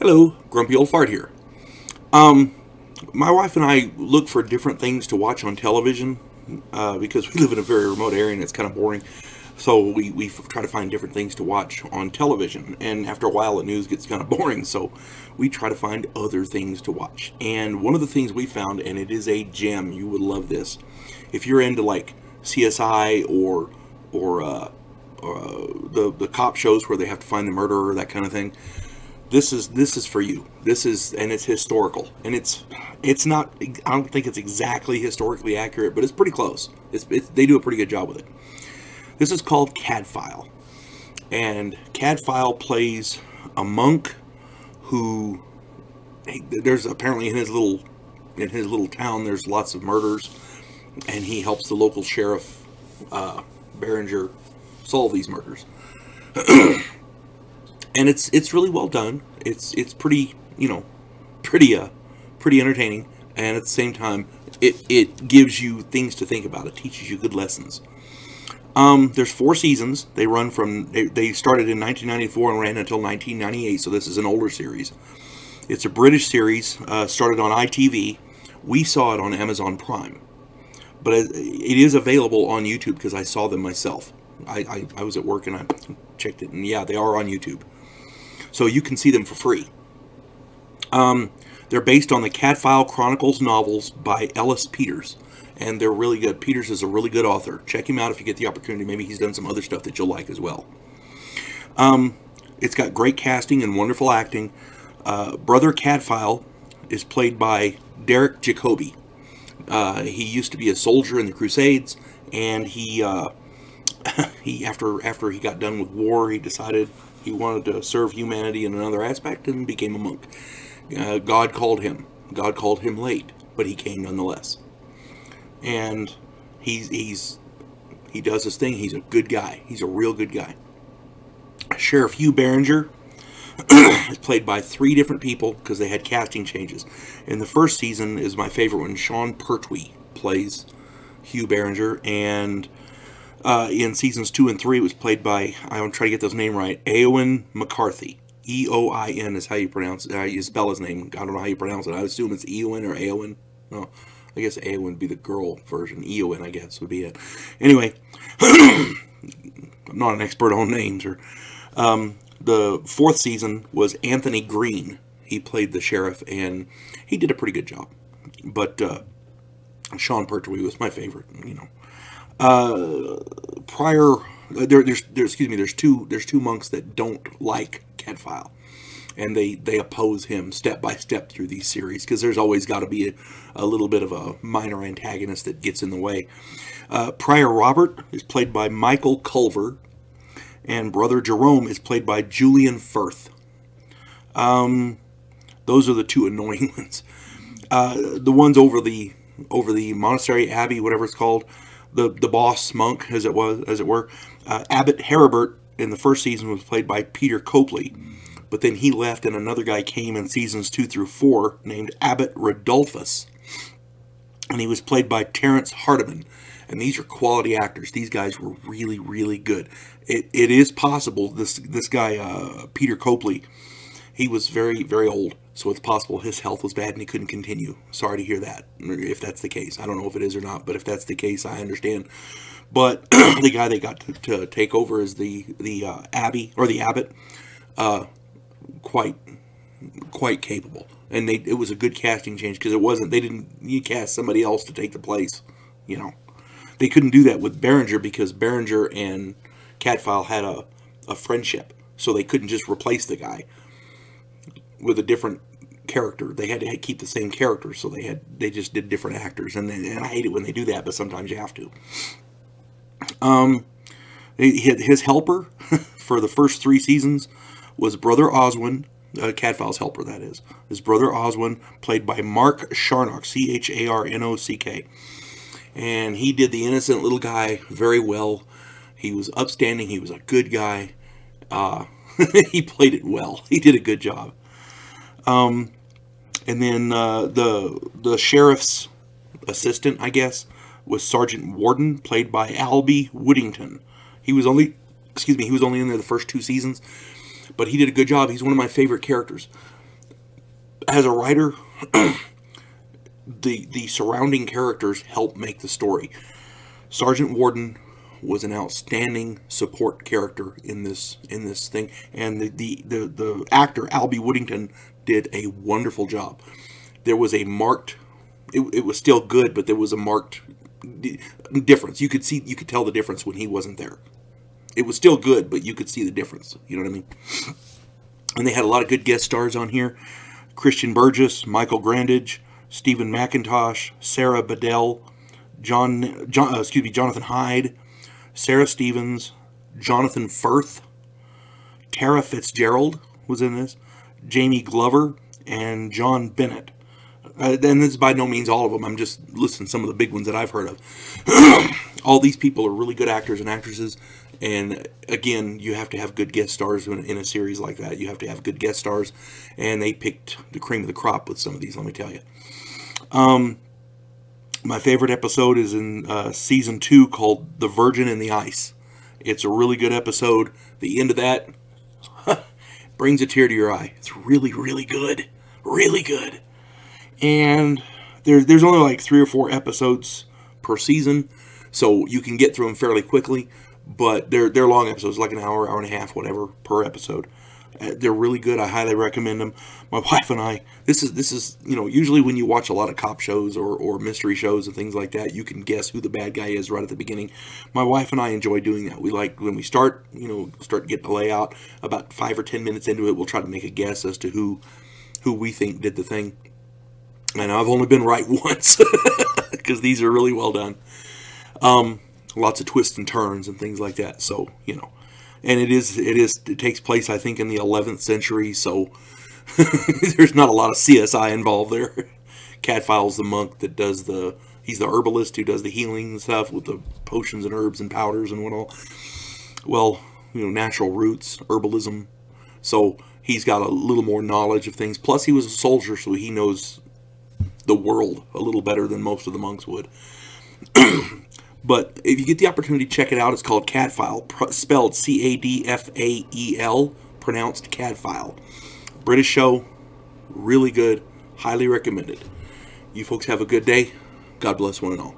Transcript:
Hello, Grumpy Old Fart here. My wife and I look for different things to watch on television because we live in a very remote area and it's kind of boring. So we try to find different things to watch on television. And after a while, the news gets kind of boring. So we try to find other things to watch. And one of the things we found, and it is a gem, you would love this. If you're into like CSI or the cop shows where they have to find the murderer, that kind of thing. This is for you. And it's historical, and it's not. I don't think it's exactly historically accurate, but it's pretty close. They do a pretty good job with it. This is called Cadfael, and Cadfael plays a monk who there's apparently in his little town there's lots of murders, and he helps the local sheriff Berenger solve these murders. And it's really well done. It's pretty, pretty entertaining, and at the same time it gives you things to think about. It teaches you good lessons. There's 4 seasons. They run from they started in 1994 and ran until 1998. So this is an older series. It's a British series. Started on ITV. We saw it on Amazon Prime, but it is available on YouTube because I saw them myself. I was at work and I checked it, and yeah, they are on YouTube. So you can see them for free. They're based on the Cadfael Chronicles novels by Ellis Peters, and they're really good. Peters is a really good author. Check him out if you get the opportunity. Maybe he's done some other stuff that you'll like as well. It's got great casting and wonderful acting. Brother Cadfael is played by Derek Jacobi. He used to be a soldier in the Crusades, and he after he got done with war, he decided he wanted to serve humanity in another aspect and became a monk. God called him. God called him late, but he came nonetheless. And he does his thing. He's a good guy. He's a real good guy. Sheriff Hugh Berenger is played by 3 different people because they had casting changes. In the first season is my favorite one. Sean Pertwee plays Hugh Berenger, and in seasons 2 and 3, it was played by, I'm trying to get this name right, Eoin McCarthy. E-O-I-N is how you pronounce it, how you spell his name. I don't know how you pronounce it. I assume it's Eowyn or Eowyn. No, I guess Eowyn would be the girl version. Eowyn, I guess, would be it. Anyway, I'm not an expert on names. The 4th season was Anthony Green. He played the sheriff, and he did a pretty good job. But Sean Pertwee was my favorite, there's two monks that don't like Cadfael, and they oppose him step by step through these series because there's always got to be a little bit of a minor antagonist that gets in the way. Prior Robert is played by Michael Culver, and Brother Jerome is played by Julian Firth. Those are the 2 annoying ones. The ones over the monastery, abbey, whatever it's called, the boss monk, as it were, Abbot Heribert in the first season was played by Peter Copley, but then he left and another guy came in seasons 2 through 4 named Abbot Rodolphus, and he was played by Terrence Hardiman. And these are quality actors. These guys were really, really good. It is possible this guy Peter Copley, he was very, very old, so it's possible his health was bad and he couldn't continue. Sorry to hear that, if that's the case. I don't know if it is or not, but if that's the case, I understand. But the guy they got to take over as the abbey, or the abbot, quite capable. And it was a good casting change because you cast somebody else to take the place, They couldn't do that with Berenger because Berenger and Cadfael had a friendship, so they couldn't just replace the guy with a different character. They had to keep the same character, so they just did different actors, and I hate it when they do that, but sometimes you have to. His helper for the first 3 seasons was Brother Oswin, Cadfael's helper, that is. His Brother Oswin, played by Mark Charnock, C-H-A-R-N-O-C-K. And he did the innocent little guy very well. He was upstanding. He was a good guy. He played it well. He did a good job. And then the sheriff's assistant, I guess, was Sergeant Warden, played by Albie Woodington. He was only in there the first 2 seasons, but he did a good job. He's one of my favorite characters. as a writer, the surrounding characters help make the story. Sergeant Warden was an outstanding support character in this thing, and the actor Albie Woodington did a wonderful job. There was a marked, it was still good, but there was a marked difference. You could tell the difference when he wasn't there. It was still good, but you could see the difference. You know what I mean? And they had a lot of good guest stars on here: Christian Burgess, Michael Grandage, Stephen McIntosh, Sarah Bedell, Jonathan Hyde, Sarah Stevens, Jonathan Firth, Tara Fitzgerald was in this, Jamie Glover, and John Bennett. And this is by no means all of them. I'm just listing some of the big ones that I've heard of. All these people are really good actors and actresses. And again, you have to have good guest stars in a series like that. You have to have good guest stars. And they picked the cream of the crop with some of these, let me tell you. My favorite episode is in Season 2 called The Virgin and the Ice. It's a really good episode. The end of that brings a tear to your eye. It's really, really good. Really good. And there's only like 3 or 4 episodes per season, so you can get through them fairly quickly. But they're long episodes, like an hour, hour and a half, whatever, per episode. They're really good. I highly recommend them. My wife and I, this is usually when you watch a lot of cop shows or mystery shows and things like that, you can guess who the bad guy is right at the beginning. My wife and I enjoy doing that. We like, when we start getting the layout, about 5 or 10 minutes into it, we'll try to make a guess as to who we think did the thing. And I've only been right once, because these are really well done. Lots of twists and turns and things like that. So, and it takes place, I think, in the 11th century. So there's not a lot of CSI involved there. Cadfael's the monk that does he's the herbalist who does the healing and stuff with the potions and herbs and powders and whatnot. Well, natural roots, herbalism. So he's got a little more knowledge of things. Plus he was a soldier, so he knows the world a little better than most of the monks would. But if you get the opportunity, check it out. It's called Cadfael, spelled C-A-D-F-A-E-L, pronounced Cadfael. British show, really good, highly recommended. You folks have a good day. God bless one and all.